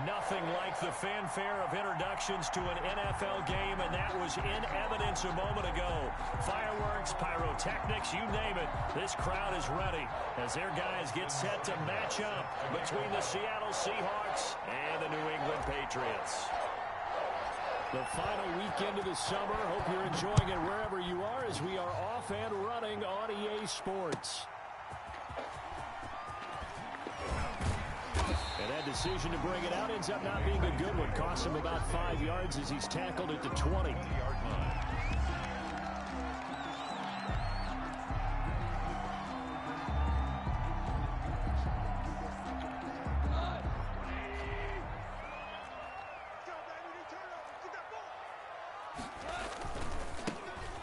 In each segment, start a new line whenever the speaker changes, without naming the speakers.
Nothing like the fanfare of introductions to an NFL game, and that was in evidence a moment ago. Fireworks, pyrotechnics, you name it. This crowd is ready as their guys get set to match up between the Seattle Seahawks and the New England Patriots. The final weekend of the summer. Hope you're enjoying it wherever you are as we are off and running on EA Sports. And that decision to bring it out ends up not being a good one. Costs him about 5 yards as he's tackled at the 20.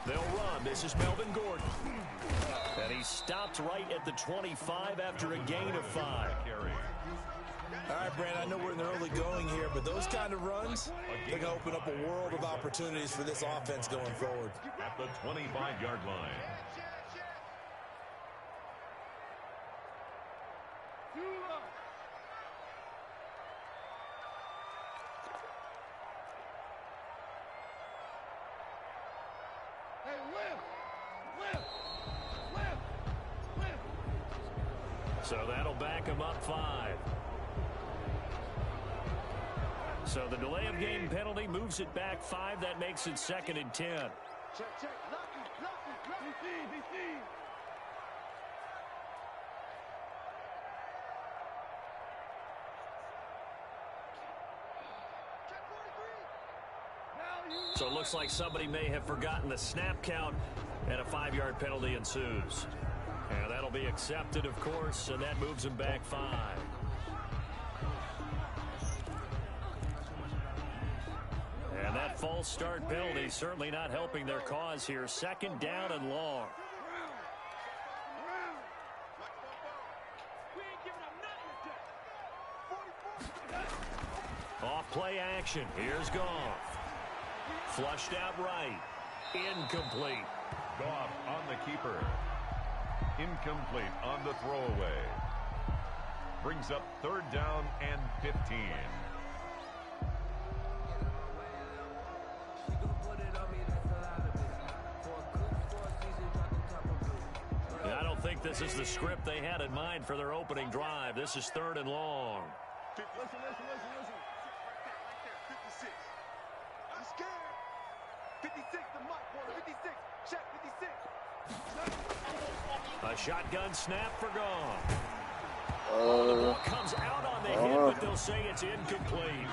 They'll run. This is Melvin Gordon. And he stopped right at the 25 after a gain of 5.
All right, Brandon, I know we're in the early going here, but those kind of runs, they're going to open up a world of opportunities for this offense going forward.
At the 25-yard line.
So that'll back him up 5. So the delay of game penalty moves it back 5. That makes it 2nd and 10.
Check.
So it looks like somebody may have forgotten the snap count, and a 5-yard penalty ensues. And that'll be accepted, of course, and that moves him back 5. And that false start penalty certainly not helping their cause here. 2nd down and long. Off play action. Here's Goff. Flushed out right. Incomplete.
Goff on the keeper. Incomplete on the throwaway. Brings up 3rd down and 15.
I don't think this is the script they had in mind for their opening drive. This is 3rd and long.
Listen. Right there, 56. I'm scared. 56, the mic, boy. 56. Check, 56.
A shotgun snap for Goff. The ball comes out on the hit, but they'll say it's incomplete.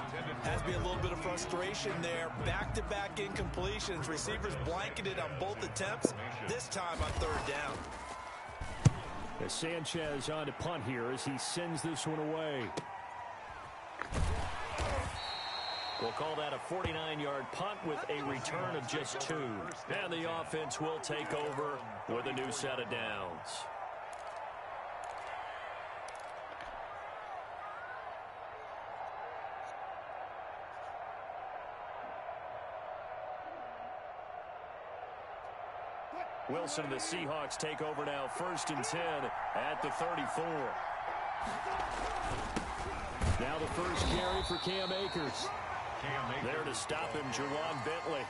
Has to be a little bit of frustration there. Back-to-back incompletions. Receivers blanketed on both attempts, this time on 3rd down.
As Sanchez on to punt here as he sends this one away. We'll call that a 49-yard punt with a return of just 2. And the offense will take over with a new set of downs. Wilson and the Seahawks take over now, 1st and 10 at the 34. Now the first carry for Cam Akers. There to stop him, Juwan Bentley.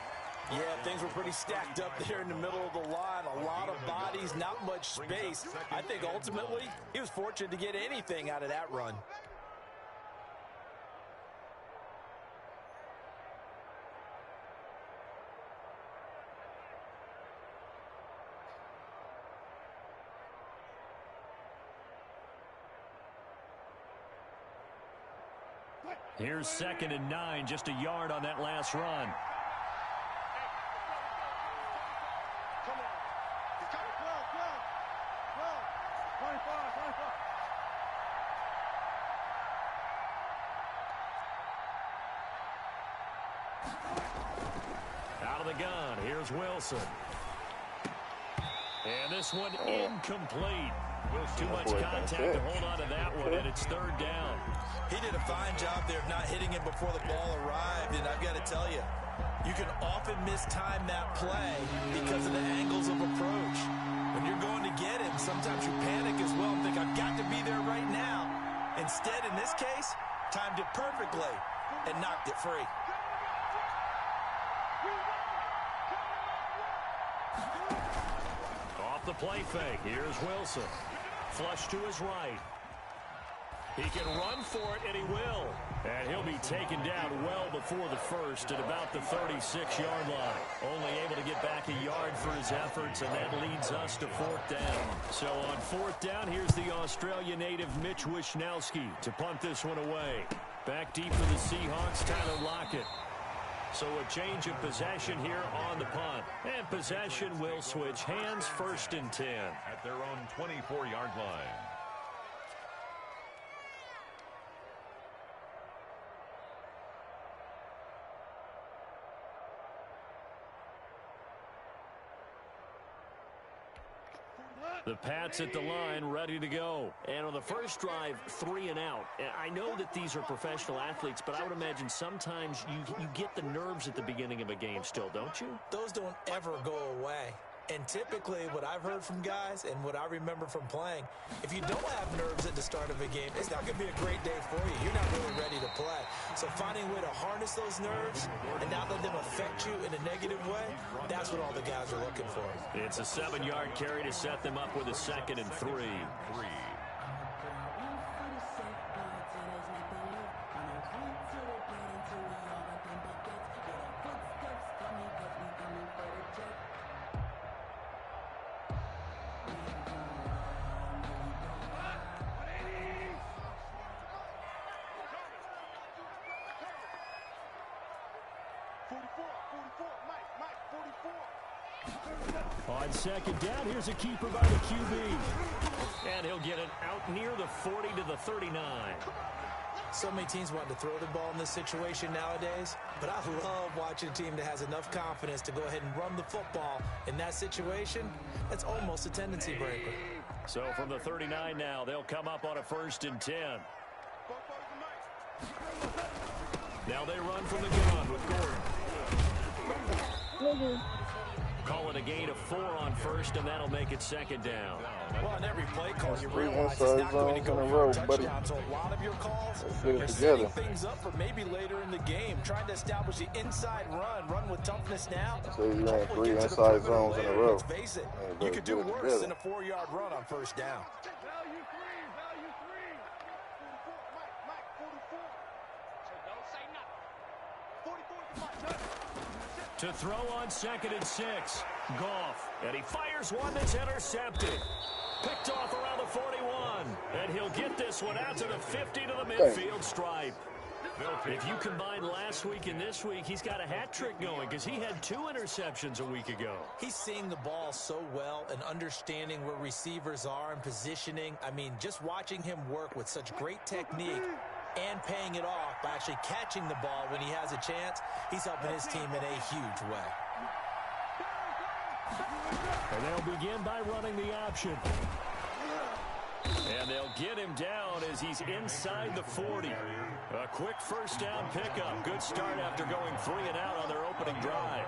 Yeah, things were pretty stacked up there in the middle of the line. A lot of bodies, not much space. I think ultimately he was fortunate to get anything out of that run.
Here's 2nd and 9, just a yard on that last run.
Come on. He's got it. 25.
Out of the gun, here's Wilson. And this one incomplete. Too much contact to hold on to that one, and it's 3rd down.
He did a fine job there of not hitting him before the ball arrived, and I've got to tell you, you can often mistime that play because of the angles of approach. When you're going to get him, sometimes you panic as well and think, I've got to be there right now. Instead, in this case, timed it perfectly, and knocked it free.
Off the play fake. Here's Wilson. Flush to his right. He can run for it, and he will. And he'll be taken down well before the first at about the 36-yard line. Only able to get back a yard for his efforts, and that leads us to fourth down. So on fourth down, here's the Australia native Mitch Wishnowsky to punt this one away. Back deep for the Seahawks, Tyler Lockett. So a change of possession here on the punt. And possession will switch hands, first and 10.
At their own 24-yard line.
The Pats at the line, ready to go. And on the first drive, 3 and out. I know that these are professional athletes, but I would imagine sometimes you get the nerves at the beginning of a game still, don't you?
Those don't ever go away. And typically what I've heard from guys and what I remember from playing, if you don't have nerves at the start of a game, it's not going to be a great day for you. You're not really ready to play. So finding a way to harness those nerves and not let them affect you in a negative way, that's what all the guys are looking for.
It's a 7-yard carry to set them up with a 2nd and 3. On 2nd down, here's a keeper by the QB. And he'll get it out near the 40 to the 39.
So many teams want to throw the ball in this situation nowadays, but I love watching a team that has enough confidence to go ahead and run the football. In that situation, that's almost a tendency breaker.
So from the 39 now, they'll come up on a 1st and 10. Now they run from the gun with Gordon. Call it a gain of 4 on 1st, and that'll make it 2nd down.
Well, on every play call, you realize it's not going to go for a touchdown. So a lot of your calls, you're setting things up for maybe later in the game, trying to establish the inside run with toughness now.
So you ran 3 inside zones in a row.
Let's face it, you could do worse than a 4-yard run on 1st down.
Value 3. 44, Mike, 44. So don't say nothing. 44 is Mike.
To throw on 2nd and 6. Goff. And he fires one that's intercepted. Picked off around the 41. And he'll get this one out to the 50 to the midfield stripe. If you combine last week and this week, he's got a hat trick going because he had 2 interceptions a week ago.
He's seeing the ball so well and understanding where receivers are and positioning. I mean, just watching him work with such great technique and paying it off by actually catching the ball when he has a chance, he's helping his team in a huge way.
And they'll begin by running the option. And they'll get him down as he's inside the 40. A quick 1st down pickup. Good start after going 3 and out on their opening drive.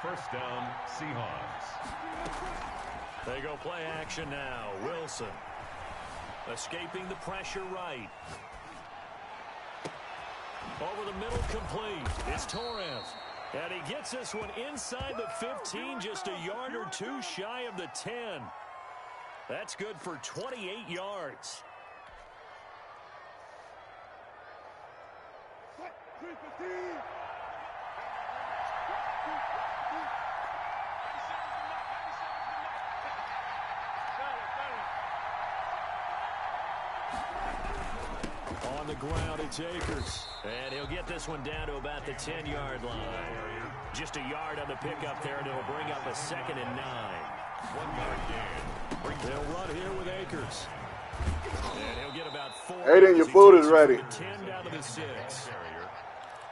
1st down, Seahawks.
They go play action now. Wilson. Escaping the pressure right. Over the middle complete. It's Torres. And he gets this one inside the 15, just a yard or 2 shy of the 10. That's good for 28 yards. On the ground, it's Akers. And he'll get this one down to about the 10-yard line. Just a yard on the pickup there, and it'll bring up a 2nd and 9.
1-yard gain.
They'll run here with Akers. And he'll get about 4.
Aiden, your food is ready.
10 down to the 6.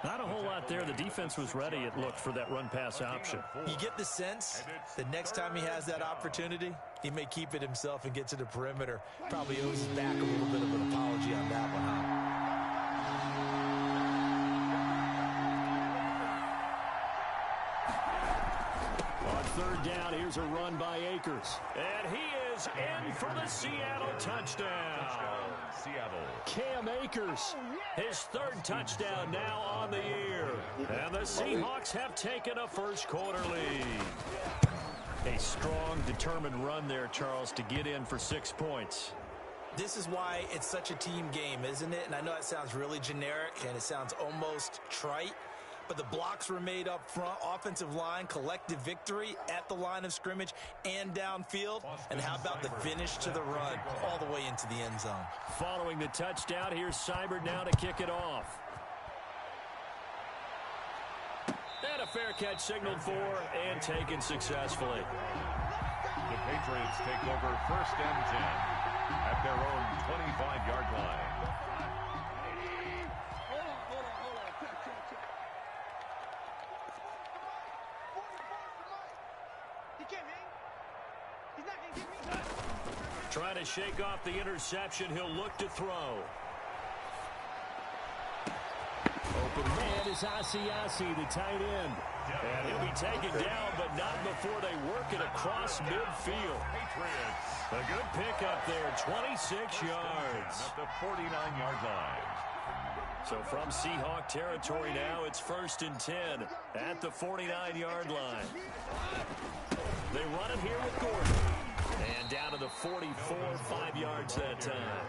Not a whole lot there. The defense was ready, it looked, for that run-pass option.
You get the sense the next time he has that opportunity, he may keep it himself and get to the perimeter. Probably owes his back a little bit of an apology on that one, huh?
On third down. Here's a run by Akers. And he is in for the Seattle touchdown.
Seattle.
Cam Akers, his third touchdown now on the year. And the Seahawks have taken a first quarter lead. A strong, determined run there, Charles, to get in for 6 points.
This is why it's such a team game, isn't it? And I know it sounds really generic and it sounds almost trite, but the blocks were made up front, offensive line, collective victory at the line of scrimmage and downfield. And how about the finish to the run all the way into the end zone?
Following the touchdown, here's Seibert now to kick it off. And a fair catch signaled for and taken successfully.
The Patriots take over 1st and 10 at their own 25-yard line.
Trying to shake off the interception. He'll look to throw. Open man is Asiasi, the tight end. And he'll be taken down, but not before they work it across midfield. A good pickup there, 26 yards.
At the 49-yard line.
So from Seahawk territory now, it's 1st and 10 at the 49-yard line. They run it here with Gordon. And down to the 44, 5 yards that time.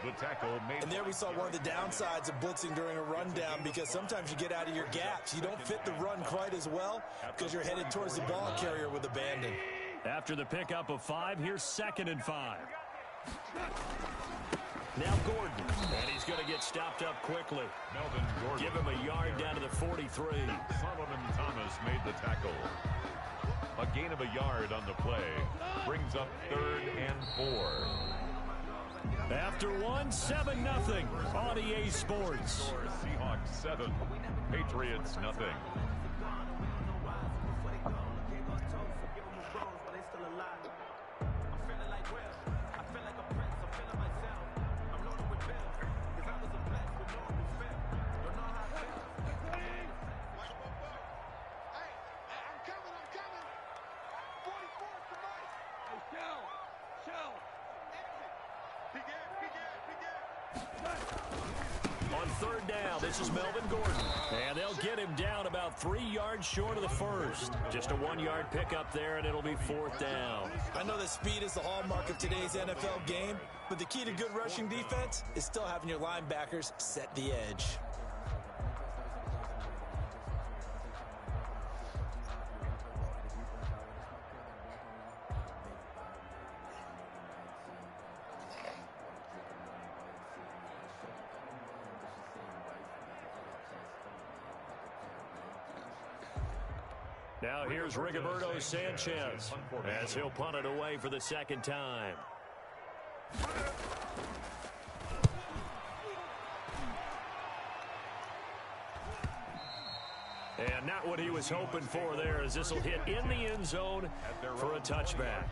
The tackle made.
And there we saw one of the downsides of blitzing during a rundown, because sometimes you get out of your gaps. You don't fit the run quite as well because you're headed towards the ball carrier with abandon.
After the pickup of 5, here's 2nd and 5. Now Gordon, and he's going to get stopped up quickly.
Melvin Gordon.
Give him a yard down to the 43.
Solomon Thomas made the tackle. A gain of a yard on the play brings up 3rd and 4.
After 7-0 on EA Sports.
Seahawks 7, Patriots nothing.
On 3rd down, this is Melvin Gordon. And they'll get him down about 3 yards short of the first. Just a 1-yard pickup there, and it'll be 4th down.
I know that speed is the hallmark of today's NFL game, but the key to good rushing defense is still having your linebackers set the edge.
Now here's Rigoberto Sanchez as he'll punt it away for the 2nd time. And not what he was hoping for there, as this will hit in the end zone for a touchback.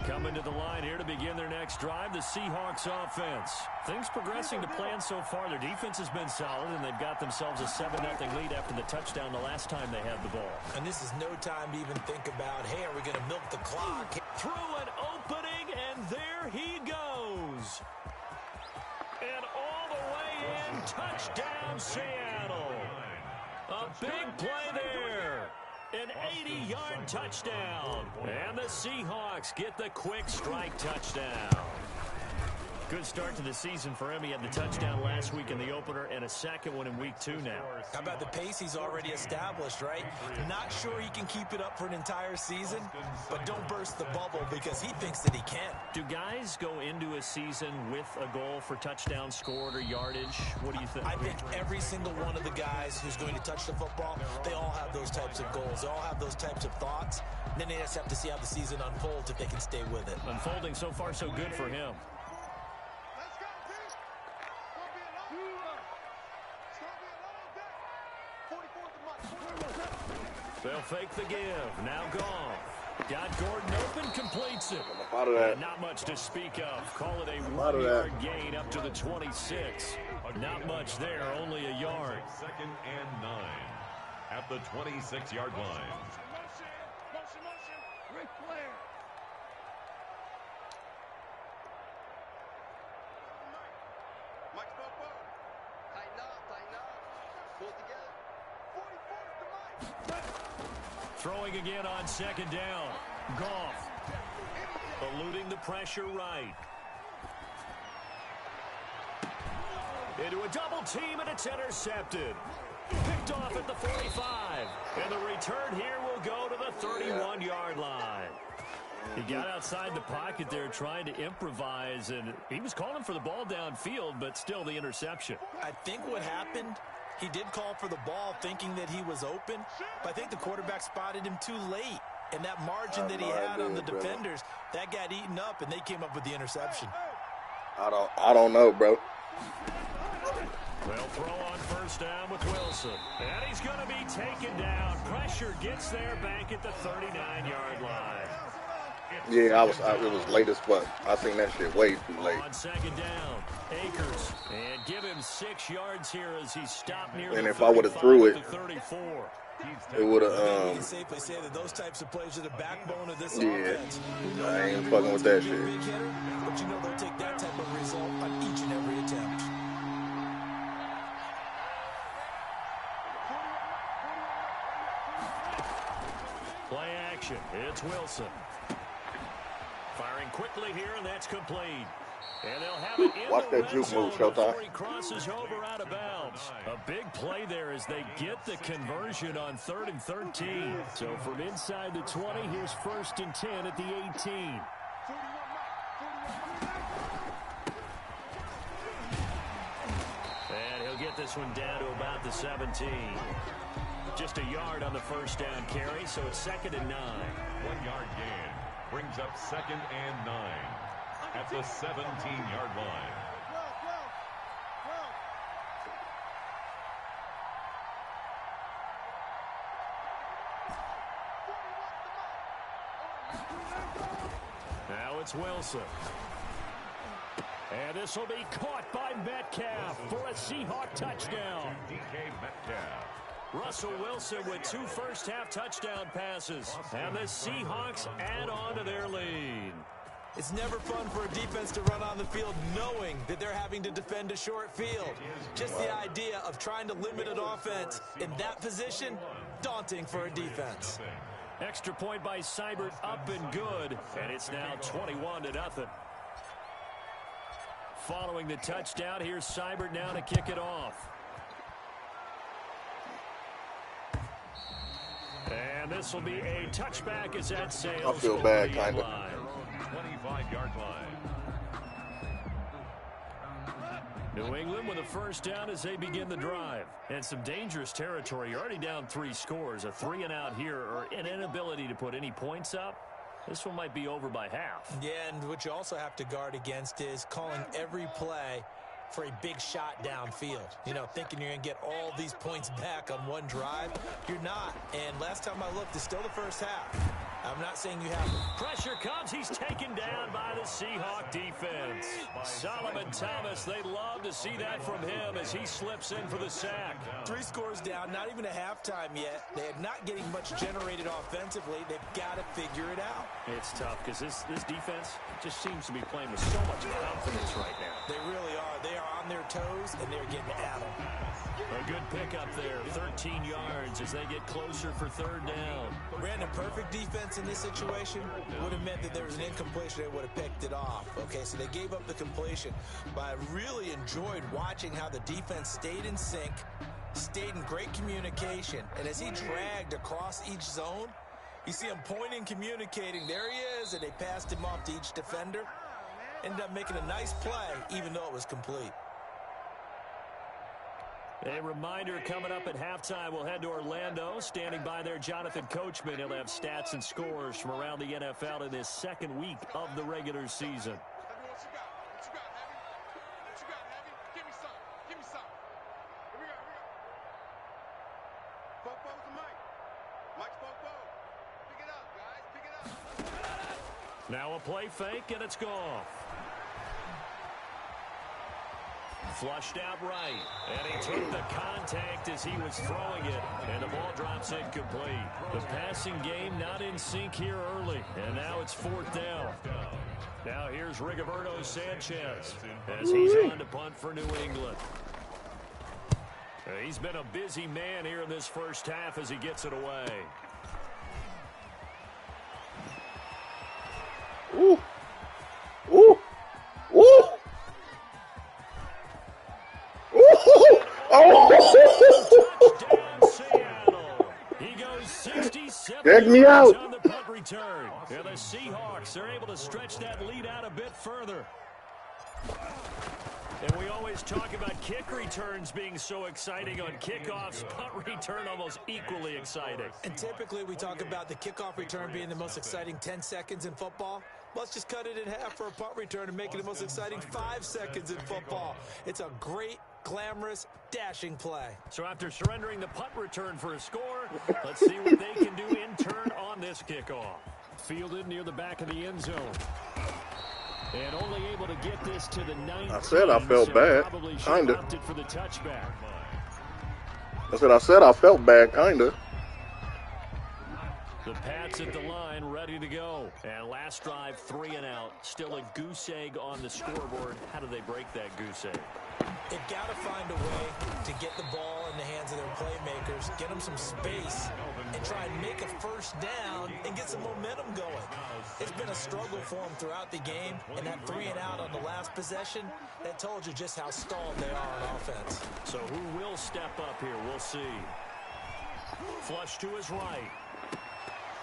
Coming to the line here to begin their next drive, the Seahawks offense. Things progressing to plan so far. Their defense has been solid, and they've got themselves a 7-0 lead after the touchdown the last time they had the ball.
And this is no time to even think about, hey, are we going to milk the clock?
Through an opening, and there he goes. And all the way in, touchdown Seattle. A big play there. An 80-yard touchdown. And the Seahawks get the quick strike touchdown. Good start to the season for him. He had the touchdown last week in the opener and a second one in week 2 now.
How about the pace he's already established, right? Not sure he can keep it up for an entire season, but don't burst the bubble because he thinks that he can.
Do guys go into a season with a goal for touchdown scored or yardage? What do you think?
I think every single one of the guys who's going to touch the football, they all have those types of goals. They all have those types of thoughts. Then they just have to see how the season unfolds if they can stay with it.
Unfolding so far so good for him. They'll fake the give. Now Goff. Got Gordon open, completes it.
I'm out of that.
Not much to speak of. Call it a
Out of that.
1-yard gain up to the 26. Not much there, only a yard.
2nd and 9 at the 26-yard line.
Motion. Ric Flair. Mike Bobo. Tighten up. Pull it together. 44 to Mike.
Throwing again on 2nd down. Goff. Eluding the pressure right. Into a double team, and it's intercepted. Picked off at the 45. And the return here will go to the 31-yard line. He got outside the pocket there trying to improvise, and he was calling for the ball downfield, but still the interception.
I think what happened, he did call for the ball thinking that he was open, but I think the quarterback spotted him too late. And that margin that he had on the defenders, that got eaten up, and they came up with the interception.
I don't know, bro.
They'll throw on 1st down with Wilson. And he's going to be taken down. Pressure gets there back at the 39-yard line.
Yeah, it was late as fuck. I seen that shit way too late.
On 2nd down, Akers. And give him 6 yards here as he stopped near
And
the
if I would've threw it,
34.
it would
You
have.
can safely say that those types of plays are the backbone of this
Yeah,
offense. We know
I ain't
everyone's
fucking with
gonna
that
be a
shit.
big hitter, but you know they'll take that type of result on each and every attempt.
Play action. It's Wilson. Firing quickly here, and that's complete. And they'll have it in
Watch
the
that
red
juke
zone
move, Showtime.
before he crosses over out of bounds. A big play there as they get the conversion on 3rd and 13. So from inside the 20, here's 1st and 10 at the 18. And he'll get this one down to about the 17. Just a yard on the 1st down carry, so it's 2nd and 9.
1-yard gain brings up 2nd and 9 at the 17-yard line.
Now it's Wilson. And this will be caught by Metcalf for a Seahawk touchdown.
DK Metcalf.
Russell Wilson with 2 first-half touchdown passes. And the Seahawks add on to their lead.
It's never fun for a defense to run on the field knowing that they're having to defend a short field. Just the idea of trying to limit an offense in that position, daunting for a defense.
Extra point by Seibert up and good. And it's now 21-0. Following the touchdown, here's Seibert now to kick it off. And this will be a touchback as that sails.
I feel bad, kind of.
25-yard line.
New England with a 1st down as they begin the drive. And some dangerous territory. You're already down 3 scores. A 3-and-out here or an inability to put any points up. This one might be over by half.
Yeah, and what you also have to guard against is calling every play for a big shot downfield. You know, thinking you're going to get all these points back on one drive. You're not. And last time I looked, it's still the 1st half. I'm not saying you have.
Pressure comes. He's taken down by the Seahawk defense. Solomon Thomas, they love to see that from him as he slips in for the sack.
3 scores down, not even a halftime yet. They're not getting much generated offensively. They've got to figure it out.
It's tough because this defense just seems to be playing with so much confidence right now.
They really are. They are on their toes, and they're getting at them.
A good pickup there, 13 yards as they get closer for 3rd down.
Brandon, perfect defense in this situation would have meant that there was an incompletion. They would have picked it off. Okay, so they gave up the completion. But I really enjoyed watching how the defense stayed in sync, stayed in great communication. And as he dragged across each zone, you see him pointing, communicating. There he is, and they passed him off to each defender. Ended up making a nice play, even though it was complete.
A reminder coming up at halftime, we'll head to Orlando. Standing by there, Jonathan Coachman. He'll have stats and scores from around the NFL in this 2nd week of the regular season.
What you got? What you got, Heavy? What you got, Heavy? Give me some. Give me some. Here we go. Bobo's the mic. Mike's Bobo. Pick it up, guys. Pick it up.
Now a play fake, and it's gone. Flushed out right, and he took the contact as he was throwing it, and the ball drops incomplete. The passing game not in sync here early, and now it's 4th down. Now here's Rigoberto Sanchez as he's on to punt for New England. He's been a busy man here in this first half as he gets it away.
Ooh. Ooh. Ooh.
Touchdown, Seattle. He goes 67 yards on the punt return. And the Seahawks are able to stretch that lead out a bit further. And we always talk about kick returns being so exciting on kickoffs. Punt return almost equally exciting.
And typically we talk about the kickoff return being the most exciting 10 seconds in football. Let's just cut it in half for a punt return and make it the most exciting 5 seconds in football. It's a great, glamorous, dashing play.
So after surrendering the punt return for a score, let's see what they can do in turn on this kickoff. Fielded near the back of the end zone. And only able to get this to the 19.
I said I felt bad. Kinda.
For the touchback.
I said I felt bad, kinda.
The Pats at the line, ready to go. And last drive, 3 and out. Still a goose egg on the scoreboard. How do they break that goose egg?
They've got to find a way to get the ball in the hands of their playmakers, get them some space, and try and make a first down and get some momentum going. It's been a struggle for them throughout the game, and that 3 and out on the last possession, that told you just how stalled they are on offense.
So who will step up here? We'll see. Flush to his right.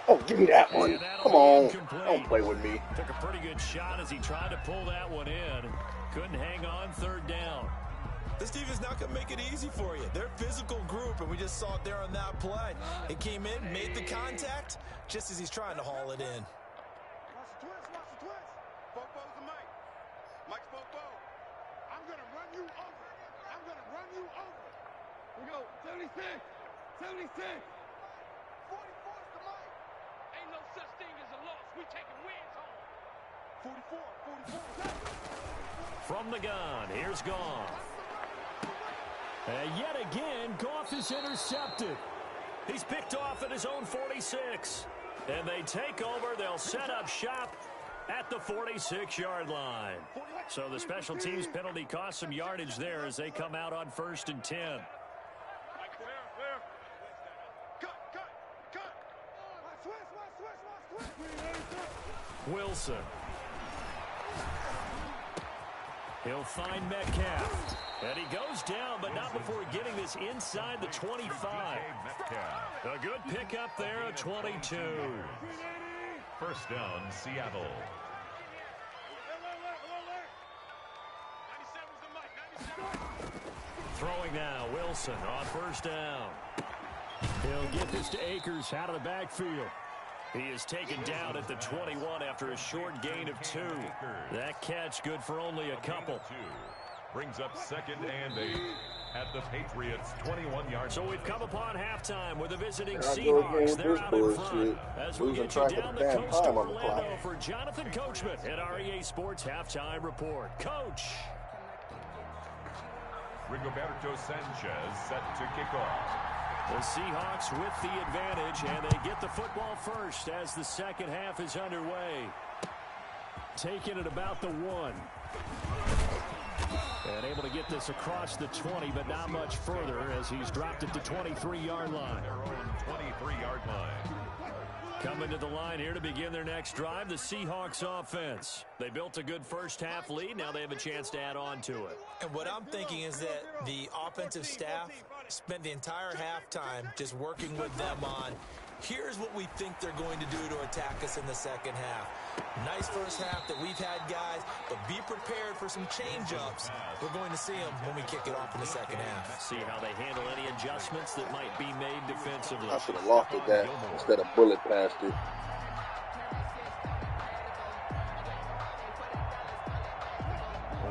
Oh, give me that one. Come on. Don't play with me.
Took a pretty good shot as he tried to pull that one in. Couldn't hang on, 3rd down.
This team is not going to make it easy for you. They're a physical group, and we just saw it there on that play. It came in, made the contact, just as he's trying to haul it in.
Watch the twist. Bobo's the Mike. Mike's Bobo. I'm going to run you over. We go, 76. 44's the Mike. Ain't no such thing as a loss. We taking wins home. 44.
From the gun, here's Goff. And yet again, Goff is intercepted. He's picked off at his own 46. And they take over. They'll set up shop at the 46-yard line. So the special teams penalty cost some yardage there as they come out on 1st and 10. Wilson. He'll find Metcalf. And he goes down, but not before getting this inside the 25. A good pickup there at 22.
First down, Seattle.
Throwing now, Wilson on 1st down. He'll get this to Akers out of the backfield. He is taken down at the 21 after a short gain of 2. That catch good for only a couple.
Brings up 2nd and 8 at the Patriots' 21-yard.
So we've come upon halftime with the visiting Seahawks. They're out in front. As we get you down the coast of Orlando for Jonathan Coachman at REA Sports Halftime Report. Coach.
Rigoberto Sanchez set to kick off.
The Seahawks with the advantage, and they get the football first as the second half is underway. Taking it about the 1. And able to get this across the 20, but not much further as he's dropped it to 23-yard line.
Their own 23-yard line.
Coming to the line here to begin their next drive, the Seahawks offense. They built a good first half lead. Now they have a chance to add on to it.
And what I'm thinking is that the offensive staff spent the entire halftime just working with them on, here's what we think they're going to do to attack us in the second half. Nice first half that we've had, guys, but be prepared for some change-ups. We're going to see them when we kick it off in the second half.
See how they handle any adjustments that might be made defensively.
I should have lofted that instead of bullet past it.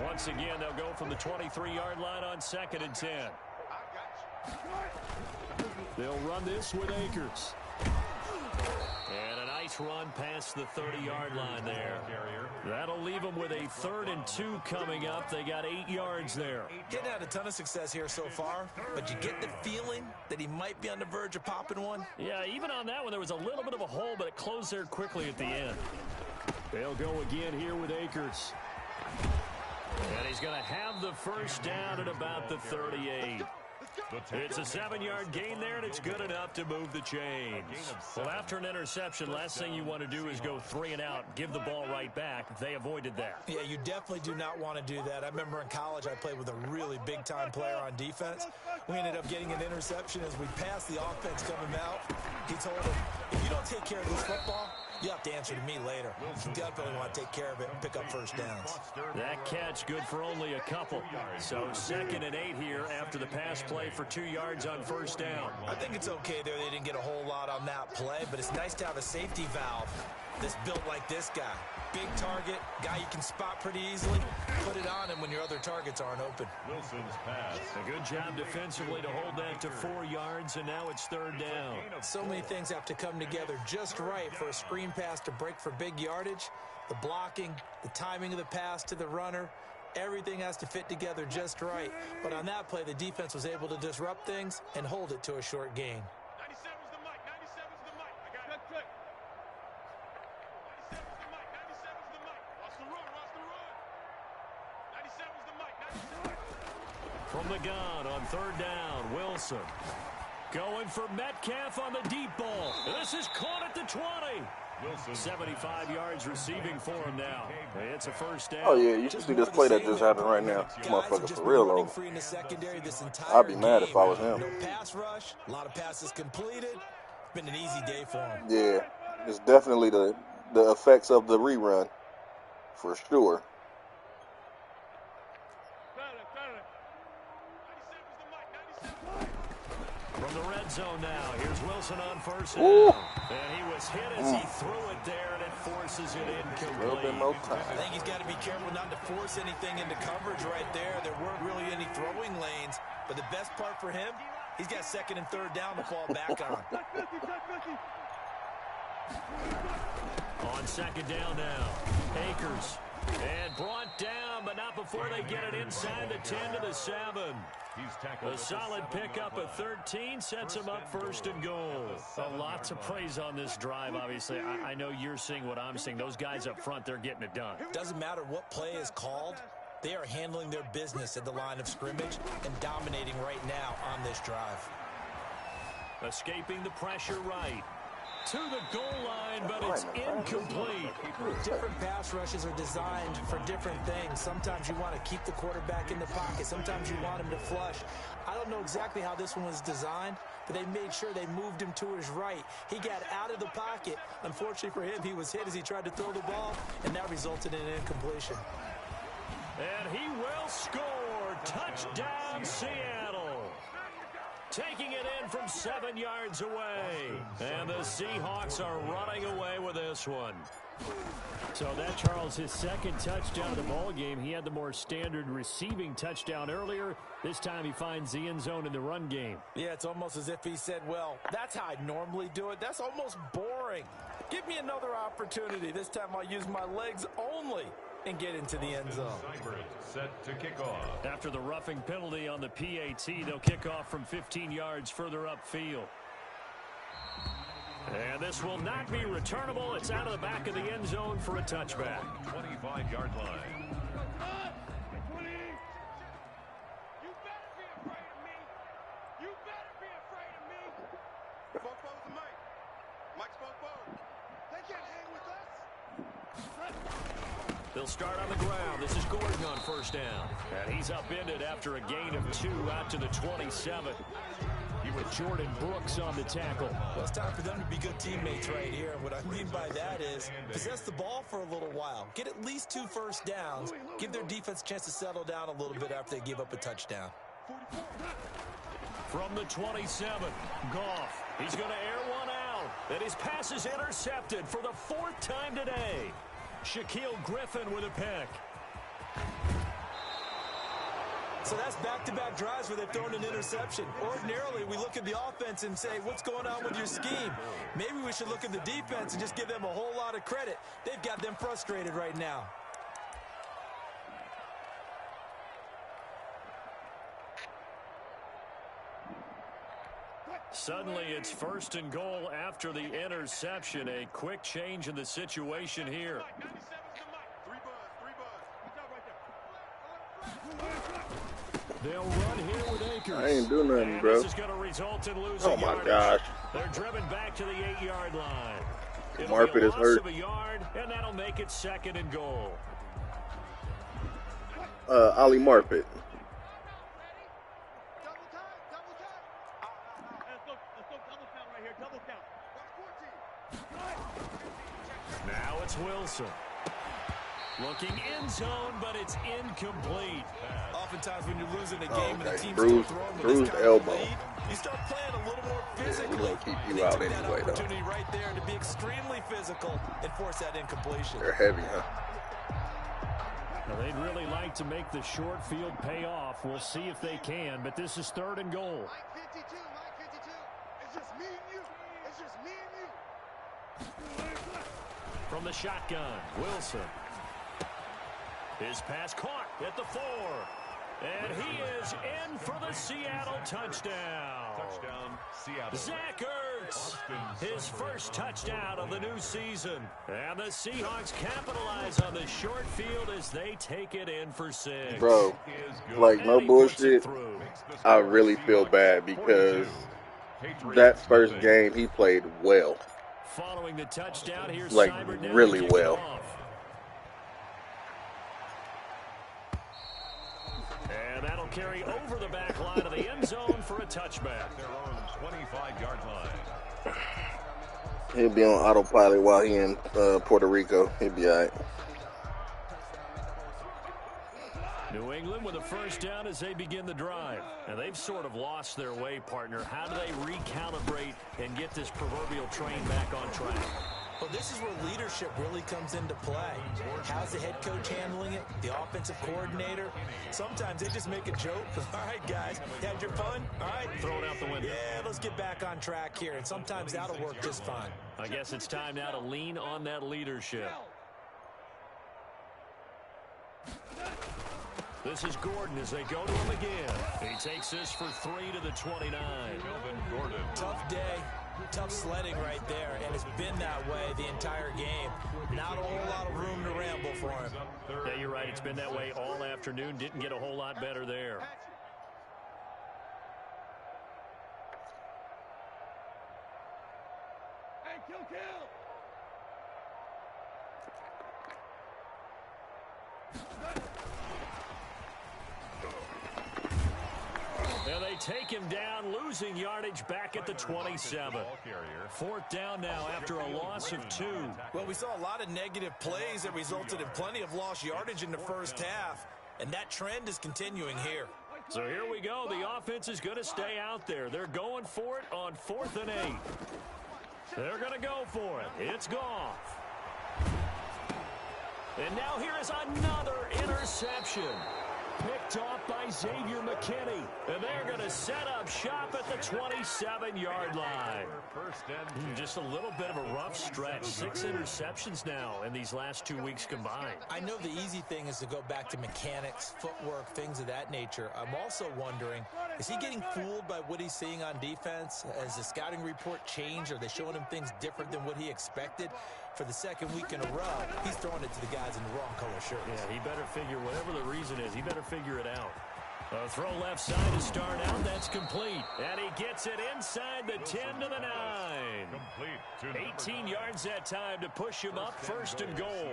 Once again, they'll go from the 23-yard line on 2nd and 10. They'll run this with Akers. And a nice run past the 30-yard line there. That'll leave them with a 3rd and 2 coming up. They got 8 yards there.
Getting had a ton of success here so far, but you get the feeling that he might be on the verge of popping one.
Yeah, even on that one, there was a little bit of a hole, but it closed there quickly at the end. They'll go again here with Akers. And he's going to have the first down at about the 38. It's a 7-yard gain there, and it's good enough to move the chains. Well, after an interception, last thing you want to do is go 3 and out, give the ball right back. They avoided that.
Yeah, you definitely do not want to do that. I remember in college I played with a really big-time player on defense. We ended up getting an interception as we passed the offense coming out. He told him, if you don't take care of this football, you have to answer to me later. You definitely want to take care of it and pick up first downs.
That catch good for only a couple. So 2nd and 8 here after the pass play for 2 yards on first down.
I think it's okay there. They didn't get a whole lot on that play, but it's nice to have a safety valve that's built like this guy. Big target, guy you can spot pretty easily. Put it on him when your other targets aren't open.
Wilson's pass.
A good job defensively to hold that to 4 yards, and now it's 3rd down.
So many things have to come together just right for a screen pass to break for big yardage. The blocking, the timing of the pass to the runner, everything has to fit together just right. But on that play, the defense was able to disrupt things and hold it to a short gain.
97's the mic. 97's the mic. I got it. Click. 97's the mic. 97's the mic. Watch the run. Watch the run. 97's the mic. 97.
From the gun on 3rd down, Wilson. Going for Metcalf on the deep ball. This is caught at the 20. 75 yards receiving for him now. It's a first down.
Oh, yeah, you should see this play that just happened right now. This motherfucker for real, though. I'd be mad if I was him.
No pass rush, a lot of passes completed. It's been an easy day for him.
Yeah, it's definitely the effects of the rerun, for sure.
From the red zone now, here's Wilson on first down. And he was hit as he threw it there, and it forces it incomplete.
A little bit more time.
I think he's got to be careful not to force anything into coverage right there. There weren't really any throwing lanes, but the best part for him, he's got 2nd and 3rd down to fall back on.
On 2nd down now, Akers. And brought down, but not before they get it inside the 10 to the 7. A solid pickup of 13 sets him up 1st and goal. Lots of praise on this drive, obviously. I know you're seeing what I'm seeing. Those guys up front, they're getting it done.
Doesn't matter what play is called. They are handling their business at the line of scrimmage and dominating right now on this drive.
Escaping the pressure right. To the goal line, but it's incomplete.
Different pass rushes are designed for different things. Sometimes you want to keep the quarterback in the pocket. Sometimes you want him to flush. I don't know exactly how this one was designed, but they made sure they moved him to his right. He got out of the pocket. Unfortunately for him, he was hit as he tried to throw the ball, and that resulted in an incompletion.
And he will score. Touchdown, Seattle. Taking it in from 7 yards away. And the Seahawks are running away with this one. So that, Charles, his 2nd touchdown of the ball game. He had the more standard receiving touchdown earlier. This time he finds the end zone in the run game.
Yeah, it's almost as if he said, well, that's how I normally do it. That's almost boring. Give me another opportunity. This time I'll use my legs only and get into the end zone.
Set to kick off.
After the roughing penalty on the PAT, they'll kick off from 15 yards further upfield. And this will not be returnable. It's out of the back of the end zone for a touchback.
25-yard line.
You better be afraid of me. You better be afraid of me. Fofo's the mic. Mike's Fofo. They can't hang with us.
They'll start on the ground. This is Gordon on first down. And he's upended after a gain of 2 out to the 27. With Jordan Brooks on the tackle.
Well, it's time for them to be good teammates right here. And what I mean by that is possess the ball for a little while. Get at least 2 first downs. Give their defense a chance to settle down a little bit after they give up a touchdown.
From the 27, Goff. He's going to air one out. And his pass is intercepted for the 4th time today. Shaquille Griffin with a pick.
So that's back-to-back drives where they've thrown an interception. Ordinarily, we look at the offense and say, what's going on with your scheme? Maybe we should look at the defense and just give them a whole lot of credit. They've got them frustrated right now.
Suddenly, it's 1st and goal after the interception. A quick change in the situation here. They'll run here with Akers.
I ain't do nothing, bro.
This is going to result in losing yardage.
Gosh.
They're driven back to the 8-yard line.
Marpet is hurt.
Of a yard, and that'll make it 2nd and goal.
Ali Marpet.
Now it's Wilson. Looking end zone, but it's incomplete.
Oftentimes when you're losing a game and the team's
bruised elbow.
Lead, you start playing a little more physically.
We'll keep you out
that
anyway, though.
Opportunity right there to be extremely physical and force that incompletion.
They're heavy, huh?
Now, they'd really like to make the short field pay off. We'll see if they can, but this is 3rd and goal.
Mike 52. It's just me and you. It's just me and you.
From the shotgun, Wilson. His pass caught at the 4. And he is in for the Seattle touchdown.
Touchdown, Seattle.
Zach Ertz, his first touchdown of the new season. And the Seahawks capitalize on the short field as they take it in for 6.
Bro, like, no bullshit, I really feel bad because that first game he played well.
Following the touchdown, here's
like,
Seibert
really well.
And that'll carry over the back line of the end zone for a touchback.
Their own 25-yard line.
He'll be on autopilot while he in Puerto Rico. He'll be all right.
New England with a first down as they begin the drive. And they've sort of lost their way, partner. How do they recalibrate and get this proverbial train back on track?
Well, this is where leadership really comes into play. How's the head coach handling it? The offensive coordinator? Sometimes they just make a joke. All right, guys, you had your fun? All right.
Throw it out the window.
Yeah, let's get back on track here. And sometimes that'll work just fine.
I guess it's time now to lean on that leadership. This is Gordon as they go to him again. He takes this for 3 to the 29.
Melvin Gordon.
Tough day. Tough sledding right there, and it's been that way the entire game. Not a whole lot of room to ramble for him.
Yeah, you're right. It's been that way all afternoon. Didn't get a whole lot better there.
Hey, kill.
And they take him down, losing yardage back at the 27. 4th down now after a loss of 2.
Well, we saw a lot of negative plays that resulted in plenty of lost yardage in the first half, and that trend is continuing here.
So here we go. The offense is going to stay out there. They're going for it on 4th and 8. They're going to go for it. It's Goff. And now here is another interception. Picked off by Xavier McKinney. And they're going to set up shop at the 27-yard line. Just a little bit of a rough stretch. 6 interceptions now in these last 2 weeks combined.
I know the easy thing is to go back to mechanics, footwork, things of that nature. I'm also wondering, is he getting fooled by what he's seeing on defense? Has the scouting report changed? Are they showing him things different than what he expected? For the second week in a row, he's throwing it to the guys in the wrong color shirts.
Yeah, he better figure, whatever the reason is, he better figure it out. A throw left side to start out. That's complete. And he gets it inside the 10 to the 9. 18 yards that time to push him up 1st and goal.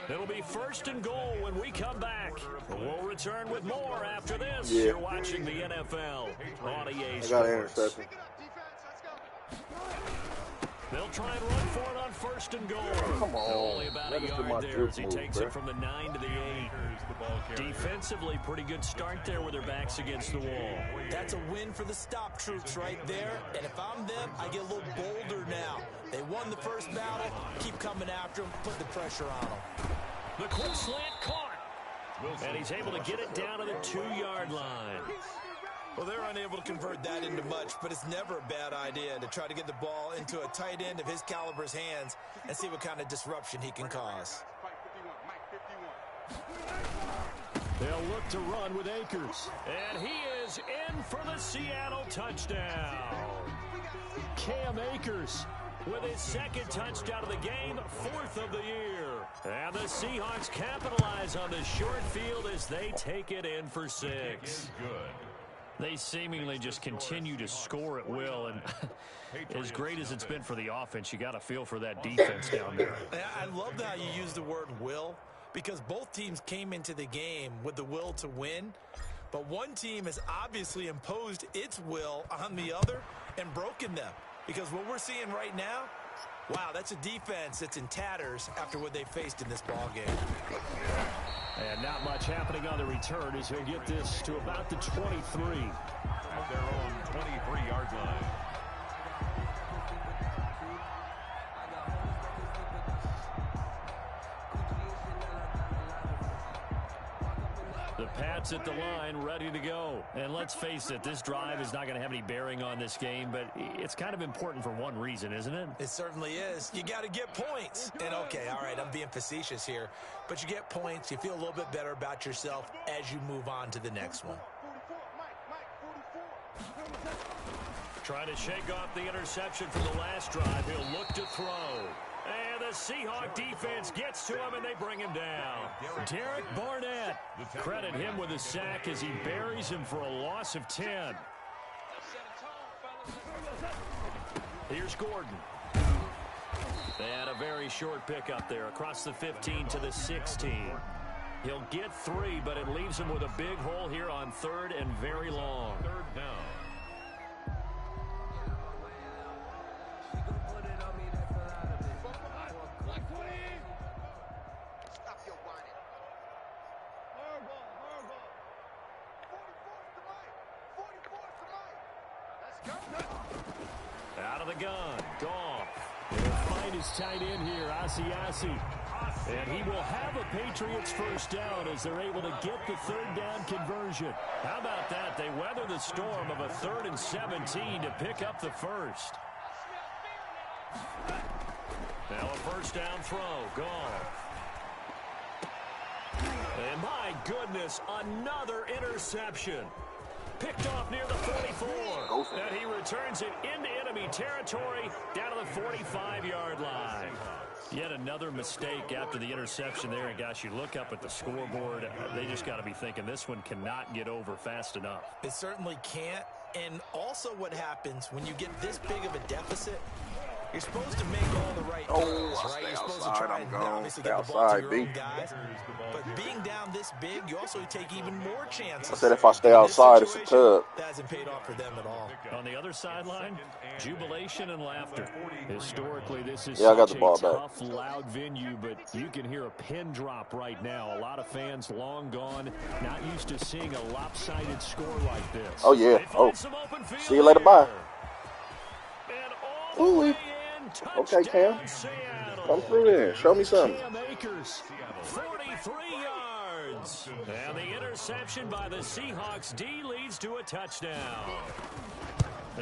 It'll be 1st and goal when we come back. We'll return with more after this.
Yeah.
You're watching the NFL on EA Sports.
I got an interception.
They'll try and run for it on 1st and goal.
Come on.
Only about a yard there as he takes it from the 9 to the 8. Defensively, pretty good start there with their backs against the wall.
That's a win for the stop troops right there. And if I'm them, I get a little bolder now. They won the first battle. Keep coming after them. Put the pressure on them.
The quick slant caught. And he's able to get it down to the 2-yard line.
Well, they're unable to convert that into much, but it's never a bad idea to try to get the ball into a tight end of his caliber's hands and see what kind of disruption he can cause.
They'll look to run with Akers. And he is in for the Seattle touchdown. Cam Akers with his second touchdown of the game, 4th of the year. And the Seahawks capitalize on the short field as they take it in for 6. They seemingly just continue to score at will, and as great as it's been for the offense, you got to feel for that defense down there.
I love how you use the word will, because both teams came into the game with the will to win, but one team has obviously imposed its will on the other and broken them, because what we're seeing right now, wow, that's a defense that's in tatters after what they faced in this ball game.
And not much happening on the return as he'll get this to about the 23.
At their own 23-yard line.
The Pats at the line, ready to go. And let's face it, this drive is not going to have any bearing on this game, but it's kind of important for one reason, isn't it?
It certainly is. You got to get points. And okay, all right, I'm being facetious here, but you get points, you feel a little bit better about yourself as you move on to the next one.
Trying to shake off the interception from the last drive. He'll look to throw. And the Seahawk defense gets to him, and they bring him down. Derek Barnett. Credit him with a sack as he buries him for a loss of 10. Here's Gordon. They had a very short pickup there across the 15 to the 16. He'll get 3, but it leaves him with a big hole here on 3rd and very long.
3rd down.
Out of the gun, Goff. He'll find his tight end here, Asiasi. And he will have a Patriots first down as they're able to get the 3rd down conversion. How about that? They weather the storm of a 3rd and 17 to pick up the first. Now a first down throw, Goff. And my goodness, another interception. Picked off near the 44. And he returns it into enemy territory down to the 45-yard line. Yet another mistake after the interception there. And, gosh, you look up at the scoreboard, they just got to be thinking this one cannot get over fast enough.
It certainly can't. And also what happens when you get this big of a deficit, you're supposed to make all the right calls, right? You're supposed to try and obviously get the ball to your own guys. But being down this big, you also take even more chances.
I said if I stay outside, it's a tub.
That hasn't paid off for them at all.
On the other sideline, jubilation and laughter. Historically, this is
I got
such
the ball
a tough, loud venue, but you can hear a pin drop right now. A lot of fans long gone, not used to seeing a lopsided score like this.
Oh, yeah. Oh, see you later. Bye. Ooh. Okay, Cam. Come through there. Show me something.
Cam Akers, 43 yards. And the interception by the Seahawks D leads to a touchdown.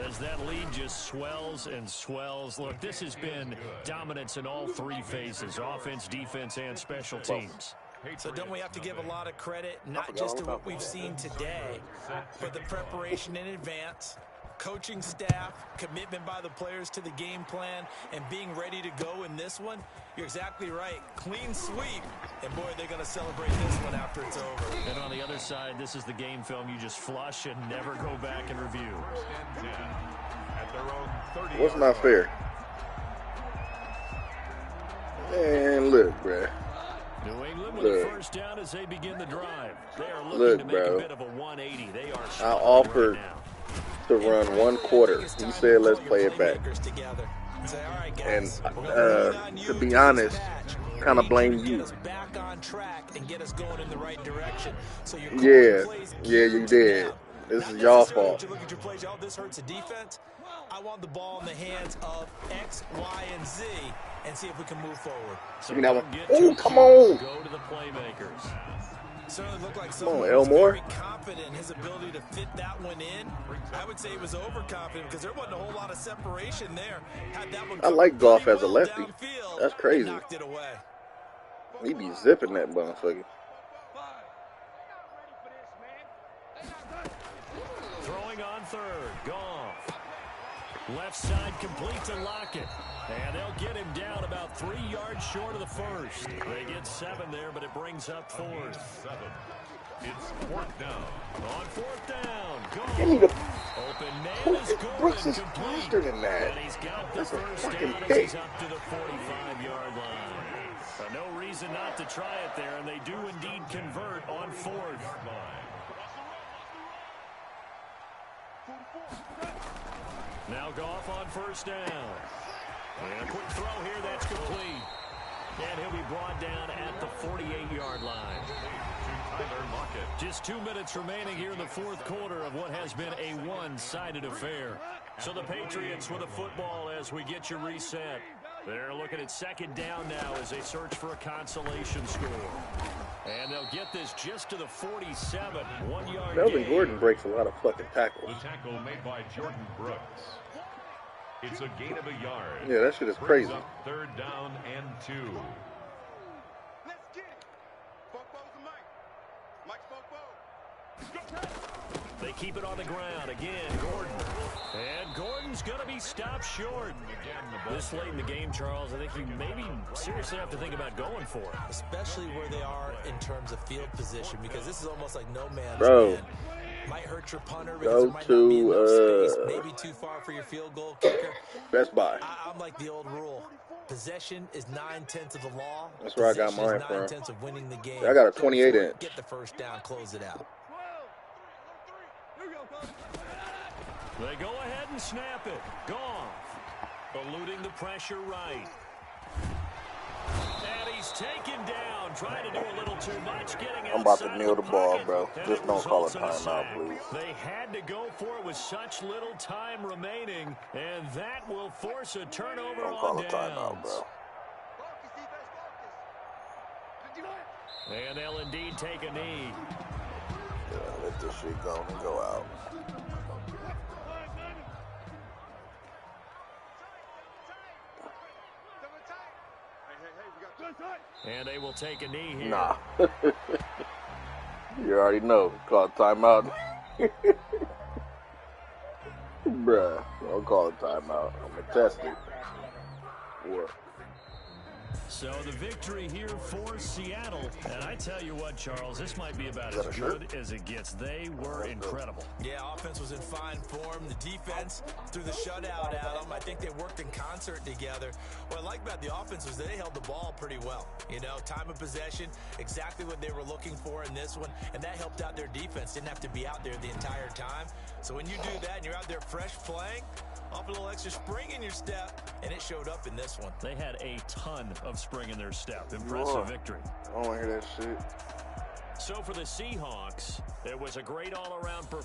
As that lead just swells and swells. Look, this has been dominance in all 3 phases, offense, defense, and special teams.
So don't we have to give a lot of credit, not just to what we've seen today, but the preparation in advance, coaching staff, commitment by the players to the game plan, and being ready to go in this one? You're exactly right. Clean sweep. And, boy, they're going to celebrate this one after it's over.
And on the other side, this is the game film you just flush and never go back and review.
At their own 30.
What's not fair? Man, look, bruh.
New England with a first down as they begin the drive. They are looking to make a bit of a 180. They are
I offered to run 1 quarter. He said, let's play it back. And to be honest, kind of blame you. Yeah, you did. This is y'all fault.
This hurts the defense. I want the ball in the hands of X, Y, and Z. and see if we can move forward.
Give me that one. Oh, come on.
Go to the playmakers.
Certainly looked like
Come on,
someone was
Elmore.
very confident in his ability to fit that one in. I would say he was overconfident because there wasn't a whole lot of separation there. Had that one
I like
covered
Goff
pretty
as a
well
lefty.
downfield,
That's
and
crazy.
knocked it away.
He be zipping that motherfucker.
Throwing on third. Goff. Left side complete to Lockett. And they'll get him down about 3 yards short of the first. They get 7 there, but it brings up fourth.
7. It's 4th down.
On 4th down. Goff.
Give me the...
Open man is
Brooks
Gordon
is
complete.
faster than that.
And he's got the
That's a
first
fucking
down as
pick.
he's up to the 45-yard line. No reason not to try it there, and they do indeed convert on 4th. Now Goff on first down. And a quick throw here, that's complete. And he'll be brought down at the 48-yard line.
Tyler Lockett.
Just 2 minutes remaining here in the fourth quarter of what has been a one-sided affair. So the Patriots with a football as we get you reset. They're looking at second down now as they search for a consolation score. And they'll get this just to the 47, 1 yard
Melvin
gain.
Gordon breaks a lot of fucking tackles.
The tackle made by Jordan Brooks. It's a gain of a yard.
Yeah, that shit is
Brings
crazy.
up 3rd down and 2.
Let's get it. Fofo's the Mike. Mike Fofo.
They keep it on the ground. Again, Gordon. And Gordon's going to be stopped short. This late in the game, Charles, I think you maybe seriously have to think about going for it.
Especially where they are in terms of field position, because this is almost like no man's
Bro.
land. Might hurt your punter
Go
because it might not be enough
to,
space, maybe too far for your field goal kicker.
Best Buy.
I'm like the old rule. Possession is 9/10 of the law.
That's where I got
Possession
mine
is
from.
9/10 of winning the game.
I got a
Go for
28
it,
inch.
Get the first down, close it out.
They go ahead and snap it. Goff. Eluding the pressure right. And he's taken down. Trying to do a little too much. Getting
I'm about to
outside
kneel
of
the ball,
pocket,
bro.
and
Just
it
don't call a
results in
timeout,
sack.
please.
They had to go for it with such little time remaining, and that will force a turnover
Don't
on
call a
downs.
timeout, bro.
And they'll indeed take a knee.
Yeah, let this shit go and go out.
And they will take a knee here.
Nah. You already know. Call a timeout. Bruh, don't call a timeout. I'm going to test it. What?
So the victory here for Seattle. And I tell you what, Charles, this might be about
Is
as
that a shirt?
good as it gets. They were incredible.
Yeah, offense was in fine form. The defense threw the shutout at them. I think they worked in concert together. What I like about the offense was they held the ball pretty well. You know, time of possession, exactly what they were looking for in this one, and that helped out their defense. Didn't have to be out there the entire time. So when you do that and you're out there fresh playing, off a little extra spring in your step, and it showed up in this one.
They had a ton of spring in their step. Impressive victory.
I don't want to hear that shit.
So for the Seahawks, it was a great all-around performance.